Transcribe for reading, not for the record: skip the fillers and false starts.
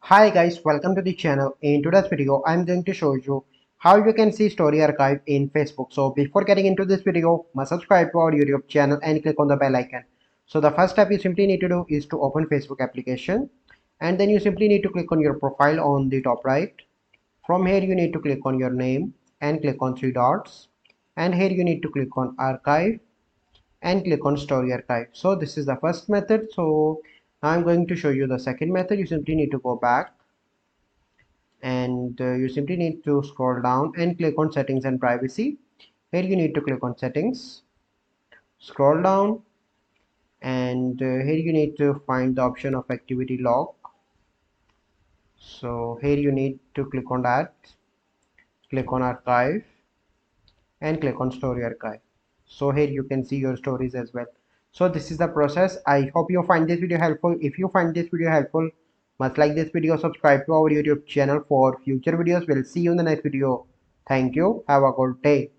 Hi guys, welcome to the channel. In today's video, I'm going to show you how you can see story archive in Facebook. So before getting into this video, must subscribe to our YouTube channel and click on the bell icon. So the first step you simply need to do is to open Facebook application, and then you simply need to click on your profile on the top right. From here you need to click on your name and click on three dots, and here you need to click on archive and click on story archive. So this is the first method. So now I'm going to show you the second method. You simply need to go back, and you simply need to scroll down and click on settings and privacy. Here you need to click on settings, scroll down, and here you need to find the option of activity log. So here you need to click on that, click on archive, and click on story archive. So here you can see your stories as well. So this is the process. I hope you find this video helpful. If you find this video helpful, must like this video, subscribe to our YouTube channel for future videos. We'll see you in the next video. Thank you. Have a good day.